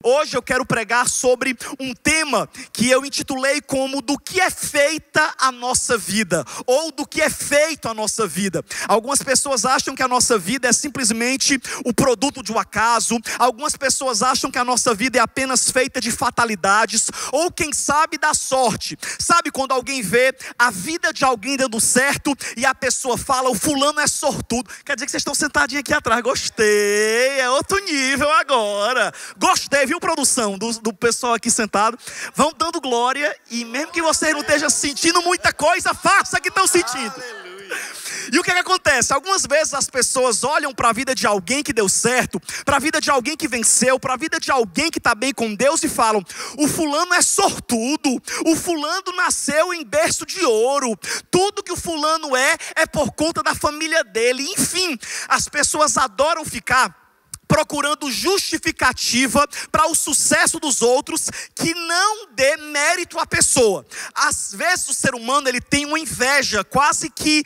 Hoje eu quero pregar sobre um tema que eu intitulei como do que é feita a nossa vida, ou do que é feito a nossa vida. Algumas pessoas acham que a nossa vida é simplesmente o produto de um acaso. Algumas pessoas acham que a nossa vida é apenas feita de fatalidades, ou quem sabe da sorte. Sabe quando alguém vê a vida de alguém dando certo e a pessoa fala, o fulano é sortudo. Quer dizer que vocês estão sentadinhos aqui atrás. Gostei, é outro nível agora. Gostei, viu, produção, do pessoal aqui sentado. Vão dando glória, e mesmo que vocês não estejam sentindo muita coisa, faça que estão sentindo. Aleluia. E o que acontece? Algumas vezes as pessoas olham para a vida de alguém que deu certo, para a vida de alguém que venceu, para a vida de alguém que está bem com Deus e falam, o fulano é sortudo, o fulano nasceu em berço de ouro, tudo que o fulano é por conta da família dele. Enfim, as pessoas adoram ficar procurando justificativa para o sucesso dos outros que não dê mérito à pessoa. Às vezes o ser humano ele tem uma inveja quase que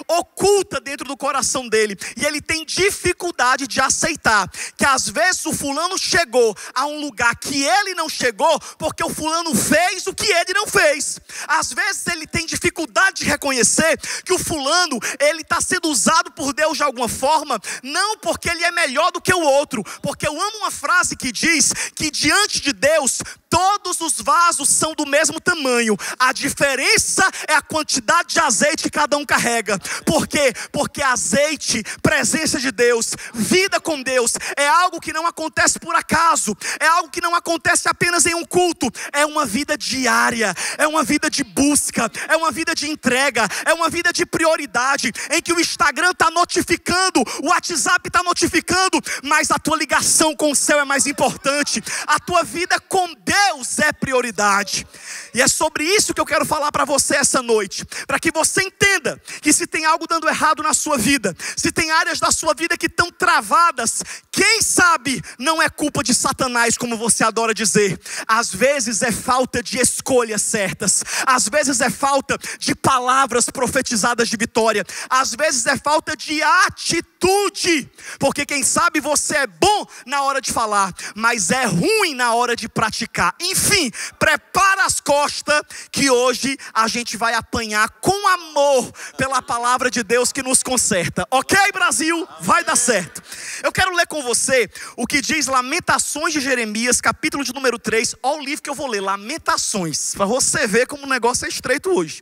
oculta dentro do coração dele, e ele tem dificuldade de aceitar que às vezes o fulano chegou a um lugar que ele não chegou porque o fulano fez o que ele não fez. Às vezes ele tem dificuldade de reconhecer que o fulano ele está sendo usado por Deus de alguma forma, não porque ele é melhor do que o outro, porque eu amo uma frase que diz que diante de Deus todos os vasos são do mesmo tamanho, a diferença é a quantidade de azeite que cada um carrega. Por quê? Porque azeite, presença de Deus, vida com Deus, é algo que não acontece por acaso, é algo que não acontece apenas em um culto, é uma vida diária, é uma vida de busca, é uma vida de entrega, é uma vida de prioridade, em que o Instagram está notificando, o WhatsApp está notificando, mas a tua ligação com o céu é mais importante, a tua vida com Deus é prioridade. E é sobre isso que eu quero falar para você essa noite, para que você entenda que se tem algo dando errado na sua vida, se tem áreas da sua vida que estão travadas, quem sabe não é culpa de Satanás, como você adora dizer. Às vezes é falta de escolhas certas, às vezes é falta de palavras profetizadas de vitória, às vezes é falta de atitude, porque quem sabe você é bom na hora de falar, mas é ruim na hora de praticar. Enfim, prepara as costas que hoje a gente vai apanhar com amor pela palavra de Deus que nos conserta. Ok, Brasil? Vai dar certo. Eu quero ler com você o que diz Lamentações de Jeremias, capítulo de número 3. Olha o livro que eu vou ler, Lamentações, para você ver como o negócio é estreito hoje.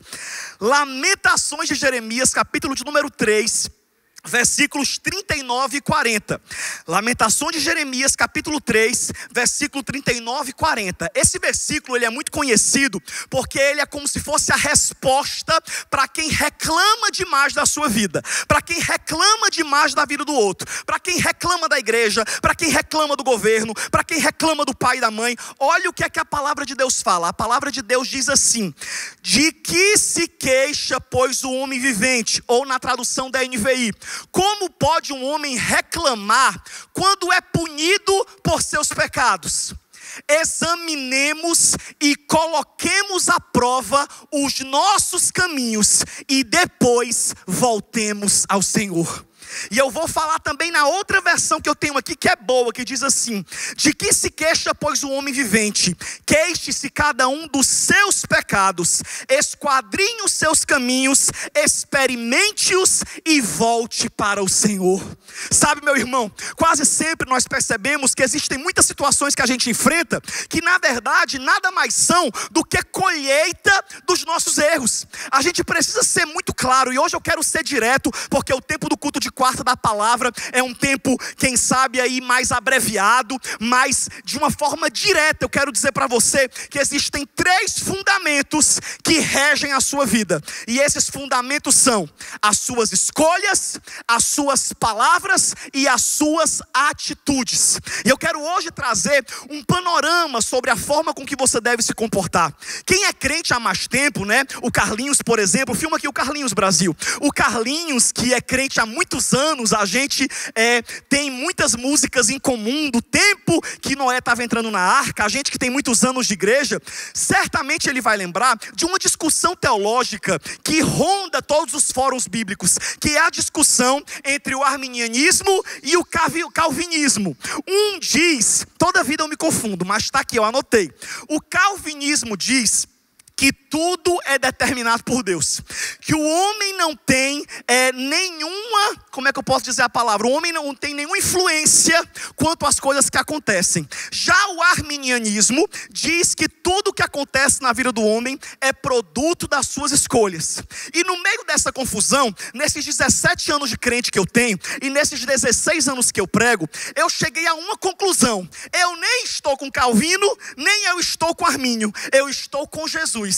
Lamentações de Jeremias, capítulo de número 3, versículos 39 e 40. Lamentações de Jeremias, capítulo 3, versículo 39 e 40. Esse versículo ele é muito conhecido porque ele é como se fosse a resposta para quem reclama demais da sua vida, para quem reclama demais da vida do outro, para quem reclama da igreja, para quem reclama do governo, para quem reclama do pai e da mãe. Olha o que é que a palavra de Deus fala. A palavra de Deus diz assim: de que se queixa, pois, o homem vivente? Ou na tradução da NVI, como pode um homem reclamar quando é punido por seus pecados? Examinemos e coloquemos à prova os nossos caminhos e depois voltemos ao Senhor. E eu vou falar também na outra versão que eu tenho aqui, que é boa, que diz assim: de que se queixa, pois, o homem vivente? Queixe-se cada um dos seus pecados, esquadrinhe os seus caminhos, experimente-os e volte para o Senhor. Sabe, meu irmão, quase sempre nós percebemos que existem muitas situações que a gente enfrenta que na verdade nada mais são do que colheita dos nossos erros. A gente precisa ser muito claro, e hoje eu quero ser direto, porque o tempo do culto de quarta da palavra é um tempo, quem sabe aí mais abreviado, mas de uma forma direta eu quero dizer para você que existem 3 fundamentos que regem a sua vida, e esses fundamentos são as suas escolhas, as suas palavras e as suas atitudes. E eu quero hoje trazer um panorama sobre a forma com que você deve se comportar. Quem é crente há mais tempo, né? O Carlinhos, por exemplo, filma aqui o Carlinhos Brasil. O Carlinhos, que é crente há muitos muitos anos, a gente tem muitas músicas em comum, do tempo que Noé estava entrando na arca. A gente que tem muitos anos de igreja, certamente ele vai lembrar de uma discussão teológica que ronda todos os fóruns bíblicos, que é a discussão entre o arminianismo e o calvinismo. Um diz, toda vida eu me confundo, mas está aqui, eu anotei. O calvinismo diz que tudo é determinado por Deus, que o homem não tem nenhuma, como é que eu posso dizer a palavra? O homem não tem nenhuma influência quanto às coisas que acontecem. Já o arminianismo diz que tudo que acontece na vida do homem é produto das suas escolhas. E no meio dessa confusão, nesses 17 anos de crente que eu tenho, e nesses 16 anos que eu prego, eu cheguei a uma conclusão: eu nem estou com Calvino, nem eu estou com Armínio, eu estou com Jesus.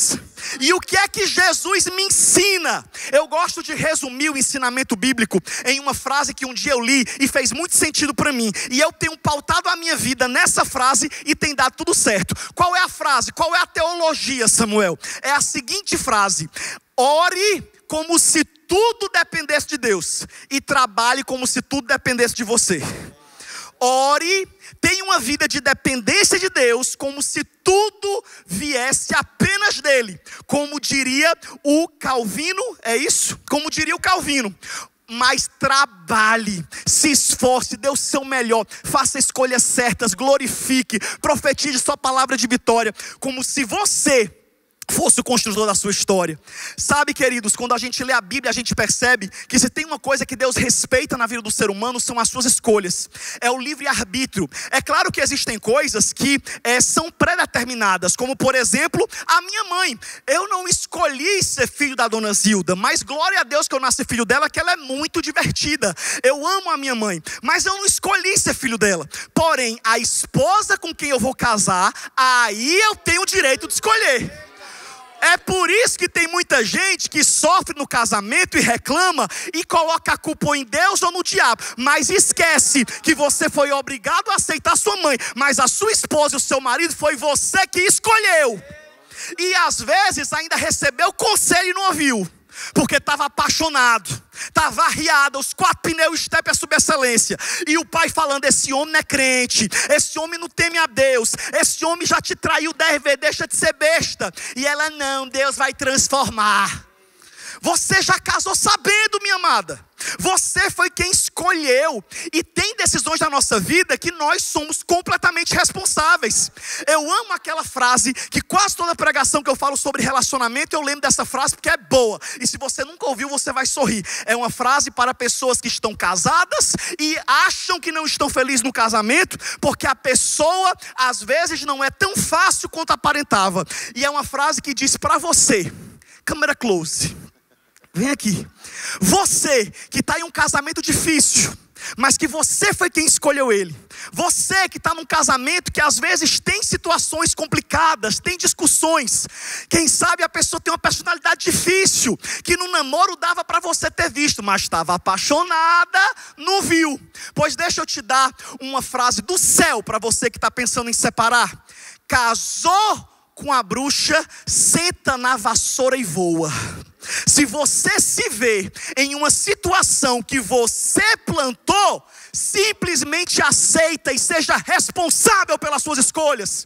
E o que é que Jesus me ensina? Eu gosto de resumir o ensinamento bíblico em uma frase que um dia eu li e fez muito sentido para mim, e eu tenho pautado a minha vida nessa frase e tem dado tudo certo. Qual é a frase? Qual é a teologia, Samuel? É a seguinte frase: ore como se tudo dependesse de Deus e trabalhe como se tudo dependesse de você. Ore, tenha uma vida de dependência de Deus, como se tudo viesse apenas dele. Como diria o Calvino, é isso? Como diria o Calvino. Mas trabalhe, se esforce, dê o seu melhor, faça escolhas certas, glorifique, profetize sua palavra de vitória, como se você fosse o construtor da sua história. Sabe, queridos, quando a gente lê a Bíblia, a gente percebe que se tem uma coisa que Deus respeita na vida do ser humano, são as suas escolhas, é o livre-arbítrio. É claro que existem coisas que são pré-determinadas, como por exemplo, a minha mãe. Eu não escolhi ser filho da dona Zilda, mas glória a Deus que eu nasci filho dela, que ela é muito divertida. Eu amo a minha mãe, mas eu não escolhi ser filho dela. Porém, a esposa com quem eu vou casar, aí eu tenho o direito de escolher. É por isso que tem muita gente que sofre no casamento e reclama e coloca a culpa ou em Deus ou no diabo, mas esquece que você foi obrigado a aceitar sua mãe, mas a sua esposa e o seu marido foi você que escolheu. E às vezes ainda recebeu conselho e não ouviu, porque estava apaixonado, estava arriado, os 4 pneus estepe a subexcelência, e o pai falando: esse homem não é crente, esse homem não teme a Deus, esse homem já te traiu 10 vezes, deixa de ser besta. E ela: não, Deus vai transformar. Você já casou sabendo, minha amada. Você foi quem escolheu. E tem decisões da nossa vida que nós somos completamente responsáveis. Eu amo aquela frase que quase toda pregação que eu falo sobre relacionamento, eu lembro dessa frase porque é boa. E se você nunca ouviu, você vai sorrir. É uma frase para pessoas que estão casadas e acham que não estão felizes no casamento, porque a pessoa às vezes não é tão fácil quanto aparentava. E é uma frase que diz para você, câmera close, vem aqui. Você que está em um casamento difícil, mas que você foi quem escolheu ele. Você que está num casamento que às vezes tem situações complicadas, tem discussões. Quem sabe a pessoa tem uma personalidade difícil, que no namoro dava para você ter visto, mas estava apaixonada, não viu. Pois deixa eu te dar uma frase do céu para você que está pensando em separar. Casou com a bruxa, senta na vassoura e voa. Se você se vê em uma situação que você plantou, simplesmente aceita e seja responsável pelas suas escolhas.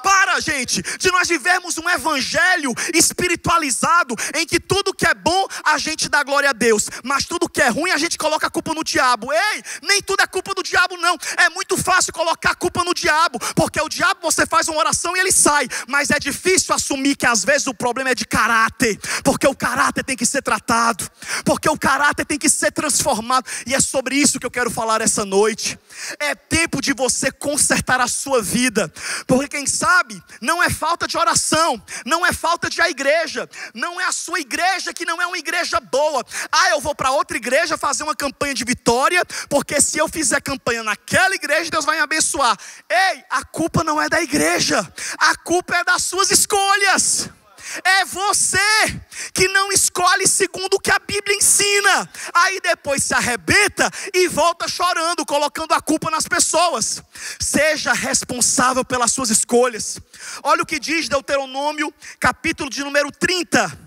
Para, gente, de nós vivermos um evangelho espiritualizado em que tudo que é bom a gente dá glória a Deus, mas tudo que é ruim a gente coloca a culpa no diabo. Ei, nem tudo é culpa do diabo não. É muito fácil colocar a culpa no diabo, porque o diabo você faz uma oração e ele sai. Mas é difícil assumir que às vezes o problema é de caráter, porque o caráter tem que ser tratado, porque o caráter tem que ser transformado. E é sobre isso que eu quero falar essa noite. É tempo de você consertar a sua vida, porque quem sabe não é falta de oração, não é falta de a igreja, não é a sua igreja que não é uma igreja boa. Eu vou para outra igreja fazer uma campanha de vitória, porque se eu fizer campanha naquela igreja, Deus vai me abençoar. Ei, a culpa não é da igreja, a culpa é das suas escolhas. É você que não escolhe segundo o que a Bíblia ensina. Aí depois se arrebenta e volta chorando, colocando a culpa nas pessoas. Seja responsável pelas suas escolhas. Olha o que diz Deuteronômio, capítulo de número 30.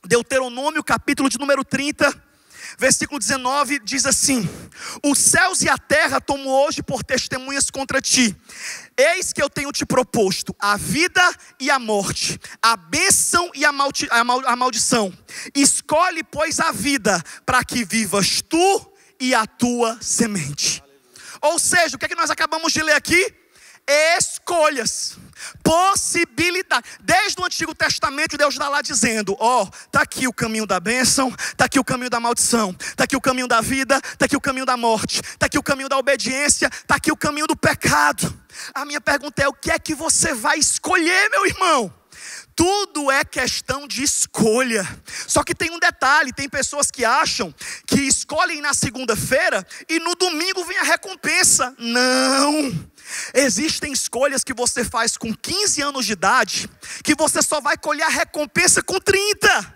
Deuteronômio, capítulo de número 30. versículo 19 diz assim: os céus e a terra tomo hoje por testemunhas contra ti. Eis que eu tenho te proposto a vida e a morte, a bênção e a maldição. Escolhe, pois, a vida, para que vivas tu e a tua semente. Ou seja, o que é que nós acabamos de ler aqui? Escolhas, possibilidade. Desde o Antigo Testamento, Deus está lá dizendo: está aqui o caminho da bênção, está aqui o caminho da maldição, está aqui o caminho da vida, está aqui o caminho da morte, está aqui o caminho da obediência, está aqui o caminho do pecado. A minha pergunta é: o que é que você vai escolher, meu irmão? Tudo é questão de escolha. Só que tem um detalhe: tem pessoas que acham que escolhem na segunda-feira e no domingo vem a recompensa. Não. Existem escolhas que você faz com 15 anos de idade, que você só vai colher a recompensa com 30.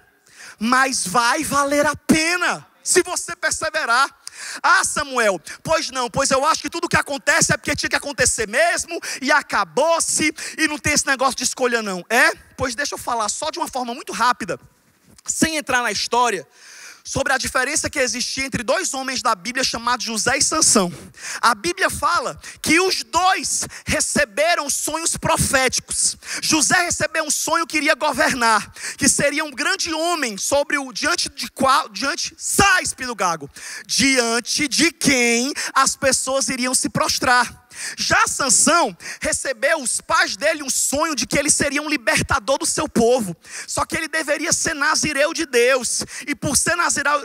Mas vai valer a pena, se você perseverar. Ah, Samuel, pois não, pois eu acho que tudo que acontece é porque tinha que acontecer mesmo, e acabou-se, e não tem esse negócio de escolha não. Pois deixa eu falar só de uma forma muito rápida, sem entrar na história, sobre a diferença que existia entre dois homens da Bíblia chamados José e Sansão. A Bíblia fala que os dois receberam sonhos proféticos. José recebeu um sonho que iria governar, que seria um grande homem sobre o diante de quem as pessoas iriam se prostrar. Já Sansão recebeu os pais dele um sonho de que ele seria um libertador do seu povo. Só que ele deveria ser nazireu de Deus. E por ser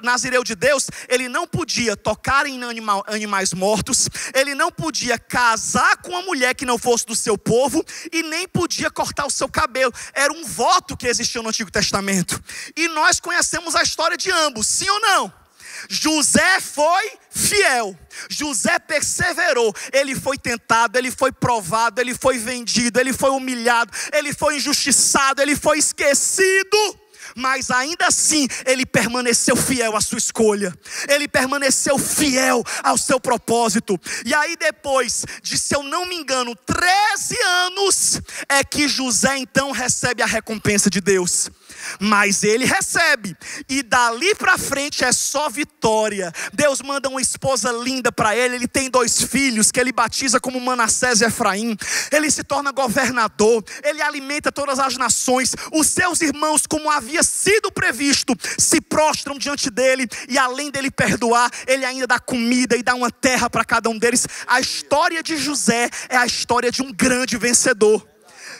nazireu de Deus, ele não podia tocar em animais mortos. Ele não podia casar com uma mulher que não fosse do seu povo. E nem podia cortar o seu cabelo. Era um voto que existia no Antigo Testamento. E nós conhecemos a história de ambos, sim ou não? José foi fiel, José perseverou. Ele foi tentado, ele foi provado, ele foi vendido, ele foi humilhado, ele foi injustiçado, ele foi esquecido. Mas ainda assim, ele permaneceu fiel à sua escolha. Ele permaneceu fiel ao seu propósito. E aí depois de, se eu não me engano, 13 anos, é que José então recebe a recompensa de Deus. Mas ele recebe, e dali para frente é só vitória. Deus manda uma esposa linda para ele. Ele tem 2 filhos que ele batiza como Manassés e Efraim. Ele se torna governador, ele alimenta todas as nações. Os seus irmãos, como havia sido previsto, se prostram diante dele, e além dele perdoar, ele ainda dá comida e dá uma terra para cada um deles. A história de José é a história de um grande vencedor.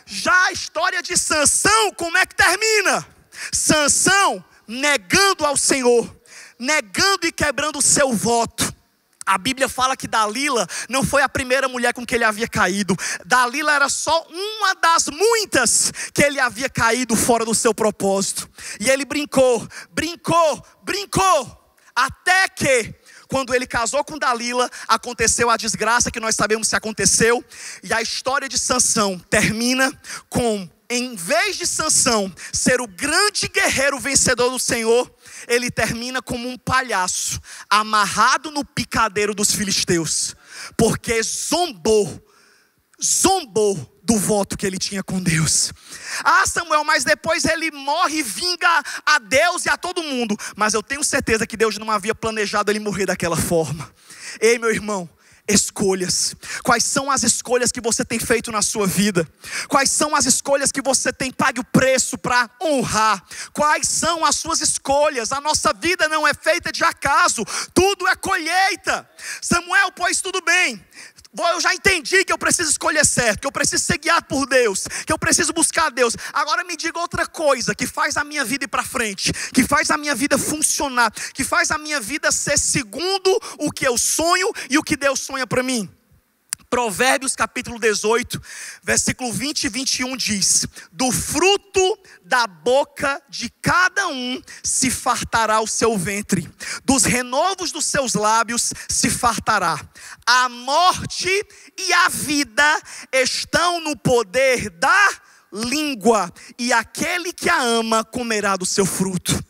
Já a história de Sansão, como é que termina? Sansão negando ao Senhor, negando e quebrando o seu voto. A Bíblia fala que Dalila não foi a primeira mulher com que ele havia caído. Dalila era só uma das muitas que ele havia caído fora do seu propósito. E ele brincou, até que, quando ele casou com Dalila, aconteceu a desgraça que nós sabemos que aconteceu. E a história de Sansão termina com, em vez de Sansão ser o grande guerreiro vencedor do Senhor, ele termina como um palhaço, amarrado no picadeiro dos filisteus, porque zombou do voto que ele tinha com Deus. Ah, Samuel, mas depois ele morre e vinga a Deus e a todo mundo. Mas eu tenho certeza que Deus não havia planejado ele morrer daquela forma. Ei, meu irmão, escolhas. Quais são as escolhas que você tem feito na sua vida? Quais são as escolhas que você tem pago o preço para honrar? Quais são as suas escolhas? A nossa vida não é feita de acaso, tudo é colheita. Samuel, pois tudo bem, eu já entendi que eu preciso escolher certo, que eu preciso ser guiado por Deus, que eu preciso buscar Deus. Agora me diga outra coisa que faz a minha vida ir para frente, que faz a minha vida funcionar, que faz a minha vida ser segundo o que eu sonho e o que Deus sonha para mim. Provérbios capítulo 18, versículo 20 e 21 diz: do fruto da boca de cada um se fartará o seu ventre, dos renovos dos seus lábios se fartará. A morte e a vida estão no poder da língua, e aquele que a ama comerá do seu fruto.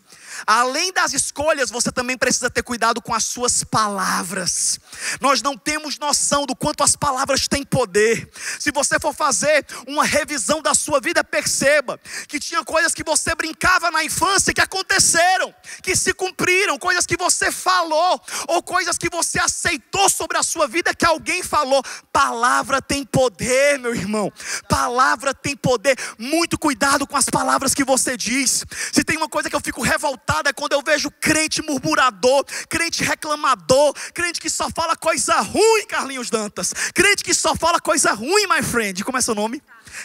Além das escolhas, você também precisa ter cuidado com as suas palavras. Nós não temos noção do quanto as palavras têm poder. Se você for fazer uma revisão da sua vida, perceba que tinha coisas que você brincava na infância que aconteceram, que se cumpriram, coisas que você falou, ou coisas que você aceitou sobre a sua vida que alguém falou. Palavra tem poder, meu irmão. Palavra tem poder. Muito cuidado com as palavras que você diz. Se tem uma coisa que eu fico revoltada é quando eu vejo crente murmurador, crente reclamador, crente que só fala coisa ruim, Carlinhos Dantas. Crente que só fala coisa ruim, my friend. Como é seu nome?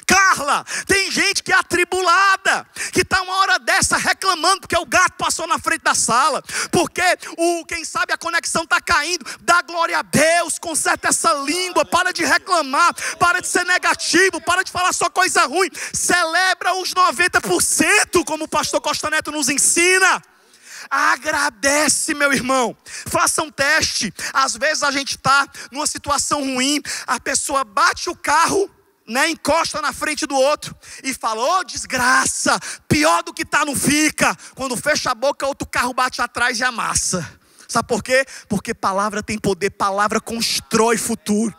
Carla. Tem gente que é atribulada, que está uma hora dessa reclamando porque o gato passou na frente da sala, porque quem sabe a conexão está caindo. Dá glória a Deus, conserta essa língua, para de reclamar, para de ser negativo, para de falar só coisa ruim. Celebra os 90%, como o pastor Costa Neto nos ensina. Agradece, meu irmão. Faça um teste. Às vezes a gente está numa situação ruim, a pessoa bate o carro, encosta na frente do outro e fala: ô desgraça, pior do que está não fica. Quando fecha a boca, outro carro bate atrás e amassa. Sabe por quê? Porque palavra tem poder, palavra constrói futuro.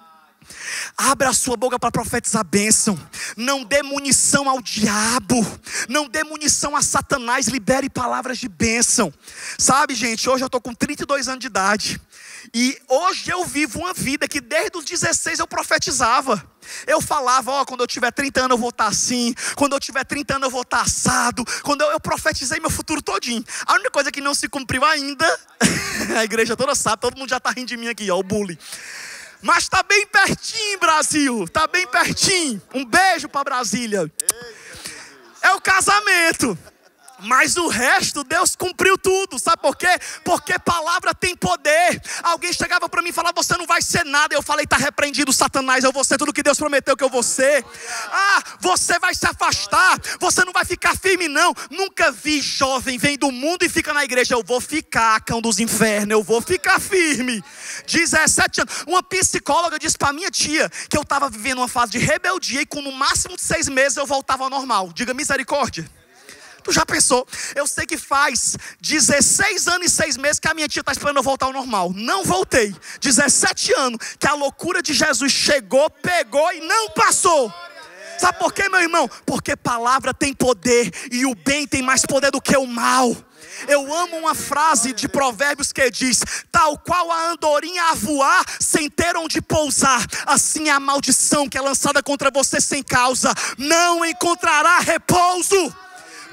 Abra a sua boca para profetizar bênção. Não dê munição ao diabo, não dê munição a Satanás. Libere palavras de bênção. Sabe, gente, hoje eu estou com 32 anos de idade, e hoje eu vivo uma vida que desde os 16 eu profetizava. Eu falava: quando eu tiver 30 anos eu vou estar assim, quando eu tiver 30 anos eu vou estar assado. Quando eu profetizei meu futuro todinho. A única coisa que não se cumpriu ainda a igreja toda sabe, todo mundo já está rindo de mim aqui, o bullying. Mas está bem pertinho, Brasil. Está bem pertinho. Um beijo para Brasília. É o casamento. Mas o resto, Deus cumpriu tudo. Sabe por quê? Porque palavra tem poder. Alguém chegava para mim e falava: você não vai ser nada. Eu falei: está repreendido, Satanás. Eu vou ser tudo que Deus prometeu que eu vou ser. Você vai se afastar. Você não vai ficar firme, não. Nunca vi jovem vem do mundo e fica na igreja. Eu vou ficar, cão dos infernos. Eu vou ficar firme. 17 anos. Uma psicóloga disse para minha tia que eu estava vivendo uma fase de rebeldia e com no máximo de 6 meses eu voltava ao normal. Diga misericórdia. Tu já pensou? Eu sei que faz 16 anos e 6 meses que a minha tia está esperando eu voltar ao normal. Não voltei. 17 anos que a loucura de Jesus chegou, pegou e não passou. Sabe por quê, meu irmão? Porque palavra tem poder, e o bem tem mais poder do que o mal. Eu amo uma frase de Provérbios que diz: tal qual a andorinha a voar sem ter onde pousar, assim é a maldição que é lançada contra você sem causa. Não encontrará repouso.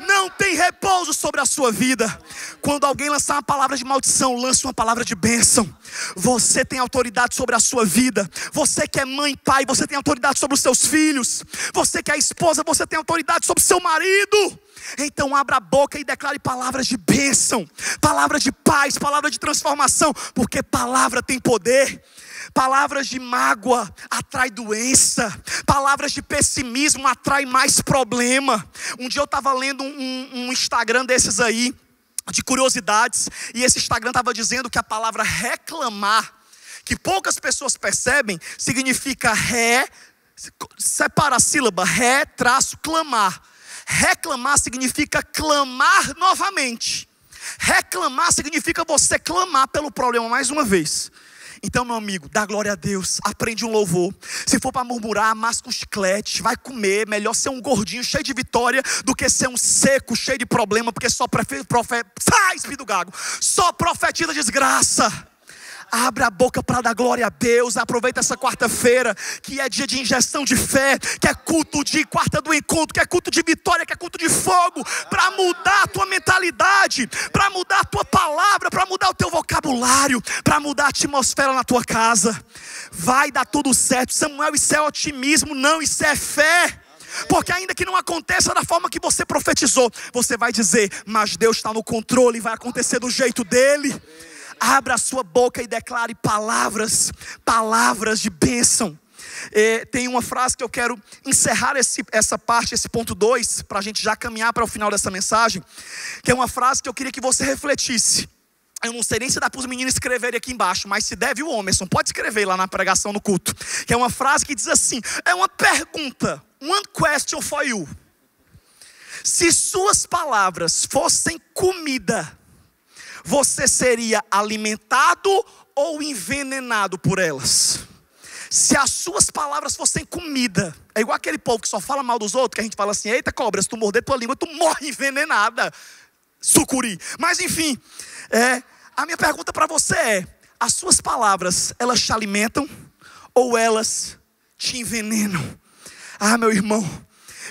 Não tem repouso sobre a sua vida. Quando alguém lançar uma palavra de maldição, lance uma palavra de bênção. Você tem autoridade sobre a sua vida. Você que é mãe e pai, você tem autoridade sobre os seus filhos. Você que é esposa, você tem autoridade sobre o seu marido. Então abra a boca e declare palavras de bênção, palavras de paz, palavras de transformação. Porque palavra tem poder. Palavras de mágoa atrai doença. Palavras de pessimismo atrai mais problema. Um dia eu estava lendo um Instagram desses aí, de curiosidades, e esse Instagram estava dizendo que a palavra reclamar, que poucas pessoas percebem, significa separa a sílaba, clamar. Reclamar significa clamar novamente. Reclamar significa você clamar pelo problema mais uma vez. Então, meu amigo, dá glória a Deus, aprende um louvor. Se for para murmurar, masca um chiclete, vai comer. Melhor ser um gordinho cheio de vitória do que ser um seco cheio de problema, porque só só profetiza desgraça. Abra a boca para dar glória a Deus. Aproveita essa quarta-feira, que é dia de injeção de fé, que é culto de quarta do encontro, que é culto de vitória, que é culto de fogo, para mudar a tua mentalidade, para mudar a tua palavra, para mudar o teu vocabulário, para mudar a atmosfera na tua casa. Vai dar tudo certo, Samuel. Isso é otimismo? Não, isso é fé. Porque ainda que não aconteça da forma que você profetizou, você vai dizer: mas Deus está no controle, vai acontecer do jeito dele. Abra a sua boca e declare palavras de bênção. Tem uma frase que eu quero encerrar essa parte, esse ponto 2, para a gente já caminhar para o final dessa mensagem, que é uma frase que eu queria que você refletisse. Eu não sei nem se dá para os meninos escreverem aqui embaixo, mas se deve, o Homerson pode escrever lá na pregação no culto. Que é uma frase que diz assim: é uma pergunta, one question for you. Se suas palavras fossem comida, você seria alimentado ou envenenado por elas. Se as suas palavras fossem comida, é igual aquele povo que só fala mal dos outros, que a gente fala assim: eita cobra, se tu morder tua língua, tu morre envenenada, sucuri. Mas enfim, a minha pergunta para você é: as suas palavras, elas te alimentam ou elas te envenenam? Ah, meu irmão,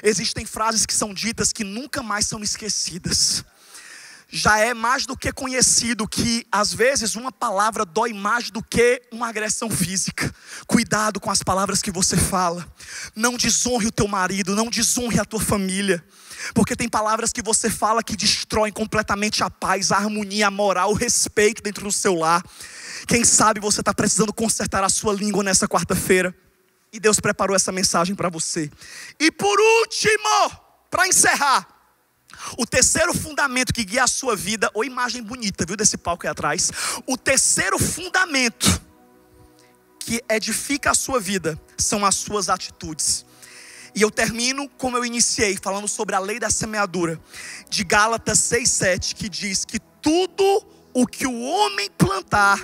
existem frases que são ditas que nunca mais são esquecidas. Já é mais do que conhecido que às vezes uma palavra dói mais do que uma agressão física. Cuidado com as palavras que você fala. Não desonre o teu marido, não desonre a tua família. Porque tem palavras que você fala que destroem completamente a paz, a harmonia, a moral, o respeito dentro do seu lar. Quem sabe você está precisando consertar a sua língua nessa quarta-feira. E Deus preparou essa mensagem para você. E por último, para encerrar, o terceiro fundamento que guia a sua vida, ou imagem bonita, viu, desse palco aí atrás. O terceiro fundamento que edifica a sua vida são as suas atitudes. E eu termino como eu iniciei, falando sobre a lei da semeadura, de Gálatas 6:7, que diz que tudo o que o homem plantar,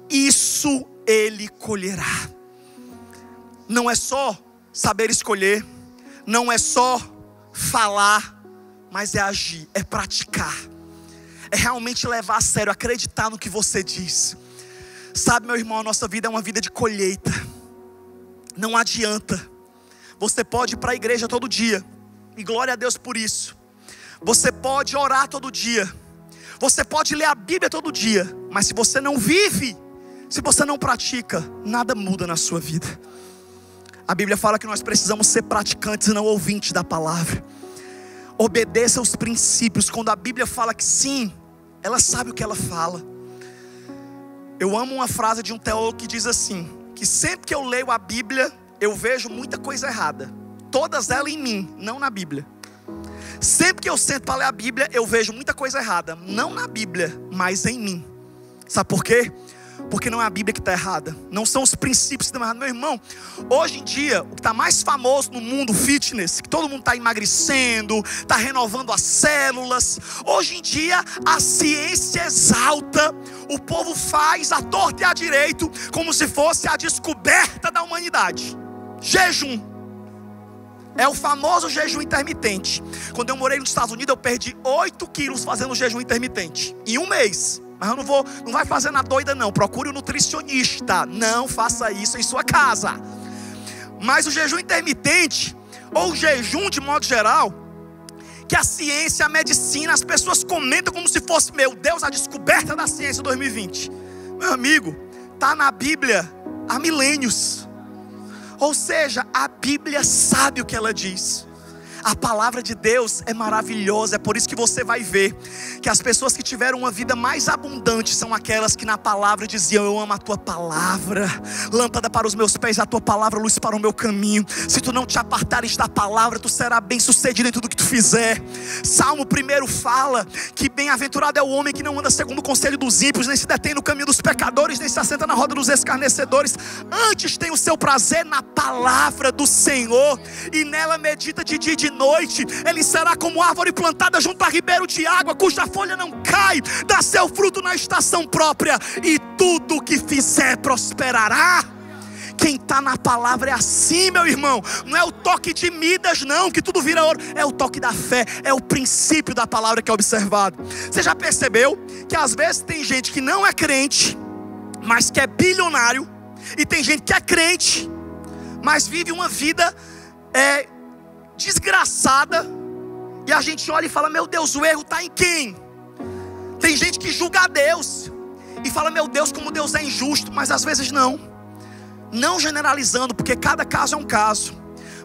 isso ele colherá. Não é só saber escolher, não é só falar, mas é agir, é praticar, é realmente levar a sério, acreditar no que você diz. Sabe, meu irmão, a nossa vida é uma vida de colheita. Não adianta. Você pode ir para a igreja todo dia, e glória a Deus por isso. Você pode orar todo dia, você pode ler a Bíblia todo dia, mas se você não vive, se você não pratica, nada muda na sua vida. A Bíblia fala que nós precisamos ser praticantes e não ouvintes da palavra. Obedeça aos princípios. Quando a Bíblia fala que sim, ela sabe o que ela fala. Eu amo uma frase de um teólogo que diz assim: que sempre que eu leio a Bíblia, eu vejo muita coisa errada, todas elas em mim, não na Bíblia. Sempre que eu sento para ler a Bíblia, eu vejo muita coisa errada, não na Bíblia, mas em mim. Sabe por quê? Porque não é a Bíblia que está errada, não são os princípios que estão errados. Meu irmão, hoje em dia, o que está mais famoso no mundo fitness, que todo mundo está emagrecendo, está renovando as células. Hoje em dia, a ciência exalta, o povo faz a torta e a direito, como se fosse a descoberta da humanidade. Jejum, é o famoso jejum intermitente. Quando eu morei nos Estados Unidos, eu perdi 8 quilos fazendo jejum intermitente, em um mês. Mas eu não vai fazer na doida não, procure um nutricionista, não faça isso em sua casa. Mas o jejum intermitente, ou o jejum de modo geral, que a ciência, a medicina, as pessoas comentam como se fosse, meu Deus, a descoberta da ciência 2020. Meu amigo, está na Bíblia há milênios. Ou seja, a Bíblia sabe o que ela diz. A palavra de Deus é maravilhosa. É por isso que você vai ver que as pessoas que tiveram uma vida mais abundante são aquelas que na palavra diziam: eu amo a tua palavra, lâmpada para os meus pés, a tua palavra, luz para o meu caminho. Se tu não te apartares da palavra, tu serás bem sucedido em tudo que tu fizer. Salmo 1 fala que bem-aventurado é o homem que não anda segundo o conselho dos ímpios, nem se detém no caminho dos pecadores, nem se assenta na roda dos escarnecedores. Antes tem o seu prazer na palavra do Senhor, e nela medita de dia e de noite. Ele será como árvore plantada junto a ribeiro de água, cuja folha não cai, dá seu fruto na estação própria, e tudo o que fizer prosperará. Quem está na palavra é assim, meu irmão. Não é o toque de Midas não, que tudo vira ouro. É o toque da fé, é o princípio da palavra que é observado. Você já percebeu que às vezes tem gente que não é crente, mas que é bilionário, e tem gente que é crente, mas vive uma vida desgraçada, e a gente olha e fala: meu Deus, o erro está em quem? Tem gente que julga a Deus e fala: meu Deus, como Deus é injusto. Mas às vezes não generalizando, porque cada caso é um caso.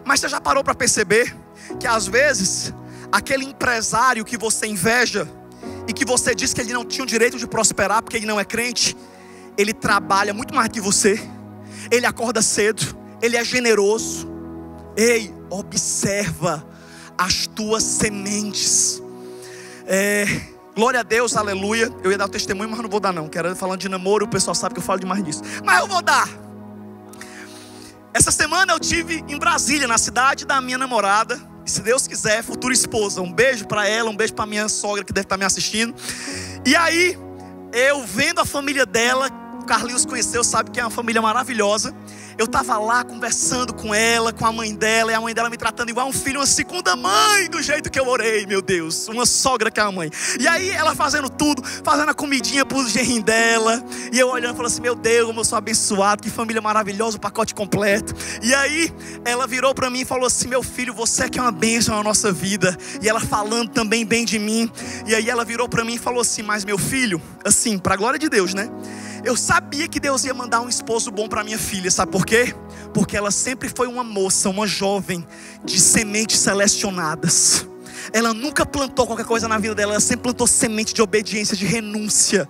Mas você já parou para perceber que às vezes aquele empresário que você inveja e que você diz que ele não tinha o direito de prosperar porque ele não é crente, ele trabalha muito mais que você, ele acorda cedo, ele é generoso. Ei, observa as tuas sementes. Glória a Deus, aleluia. Eu ia dar o testemunho, mas não vou dar não. Quero falando de namoro, o pessoal sabe que eu falo demais disso, mas eu vou dar. Essa semana eu estive em Brasília, na cidade da minha namorada, e se Deus quiser, futura esposa. Um beijo para ela, um beijo para minha sogra que deve estar me assistindo. E aí, eu vendo a família dela, o Carlinhos conheceu, sabe que é uma família maravilhosa. Eu estava lá conversando com ela, com a mãe dela, e a mãe dela me tratando igual um filho, uma segunda mãe, do jeito que eu orei, meu Deus, uma sogra que é a mãe. E aí ela fazendo tudo, fazendo a comidinha pro genrinho dela, e eu olhando e falando assim, meu Deus, como eu sou abençoado, que família maravilhosa, o pacote completo. E aí ela virou para mim e falou assim, meu filho, você é que é uma bênção na nossa vida. E ela falando também bem de mim. E aí ela virou para mim e falou assim, mas meu filho, assim, para a glória de Deus, né? Eu sabia que Deus ia mandar um esposo bom para minha filha, sabe por quê? Porque ela sempre foi uma moça, uma jovem de sementes selecionadas. Ela nunca plantou qualquer coisa na vida dela, ela sempre plantou semente de obediência, de renúncia.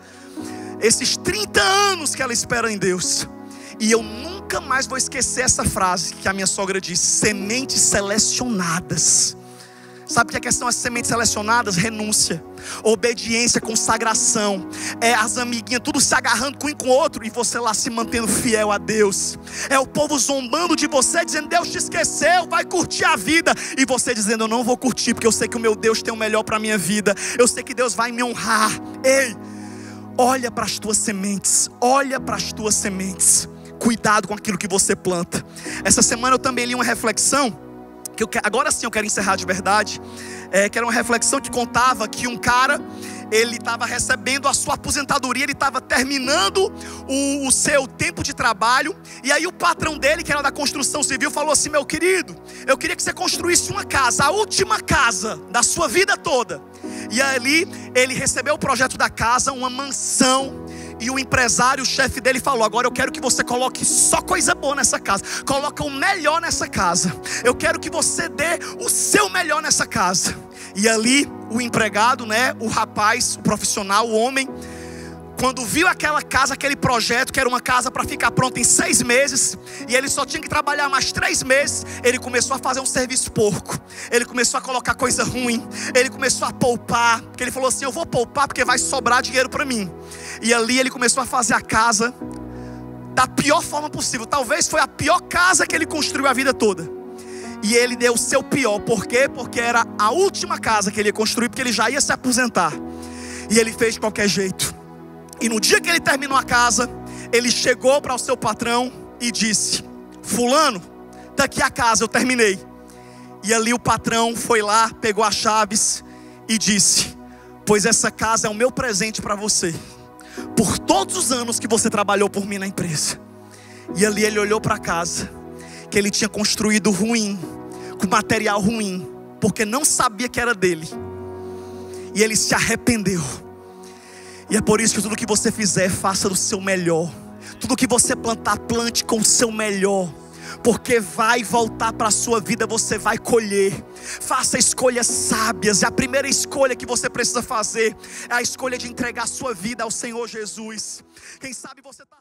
Esses 30 anos que ela espera em Deus. E eu nunca mais vou esquecer essa frase que a minha sogra disse, sementes selecionadas. Sabe o que é questão das sementes selecionadas? Renúncia, obediência, consagração. É as amiguinhas tudo se agarrando com um com o outro e você lá se mantendo fiel a Deus. É o povo zombando de você, dizendo Deus te esqueceu, vai curtir a vida. E você dizendo eu não vou curtir, porque eu sei que o meu Deus tem o melhor para a minha vida. Eu sei que Deus vai me honrar. Ei, olha para as tuas sementes, olha para as tuas sementes. Cuidado com aquilo que você planta. Essa semana eu também li uma reflexão agora sim eu quero encerrar de verdade, que era uma reflexão que contava que um cara, ele estava recebendo a sua aposentadoria, ele estava terminando o seu tempo de trabalho, e aí o patrão dele, que era da construção civil, falou assim, meu querido, eu queria que você construísse uma casa, a última casa da sua vida toda. E ali ele recebeu o projeto da casa, uma mansão. E o empresário, o chefe dele falou, agora eu quero que você coloque só coisa boa nessa casa. Coloca o melhor nessa casa. Eu quero que você dê o seu melhor nessa casa. E ali o empregado, né, o rapaz, o profissional, o homem, quando viu aquela casa, aquele projeto, que era uma casa para ficar pronta em 6 meses, e ele só tinha que trabalhar mais 3 meses, ele começou a fazer um serviço porco. Ele começou a colocar coisa ruim. Ele começou a poupar, porque ele falou assim, eu vou poupar porque vai sobrar dinheiro para mim. E ali ele começou a fazer a casa da pior forma possível. Talvez foi a pior casa que ele construiu a vida toda. E ele deu o seu pior. Por quê? Porque era a última casa que ele ia construir, porque ele já ia se aposentar. E ele fez de qualquer jeito. E no dia que ele terminou a casa, ele chegou para o seu patrão e disse, fulano, tá aqui a casa, eu terminei. E ali o patrão foi lá, pegou as chaves e disse, pois essa casa é o meu presente para você, por todos os anos que você trabalhou por mim na empresa. E ali ele olhou para a casa que ele tinha construído ruim, com material ruim, porque não sabia que era dele. E ele se arrependeu. E é por isso que tudo que você fizer, faça do seu melhor. Tudo que você plantar, plante com o seu melhor, porque vai voltar para a sua vida, você vai colher. Faça escolhas sábias. E a primeira escolha que você precisa fazer é a escolha de entregar a sua vida ao Senhor Jesus. Quem sabe você está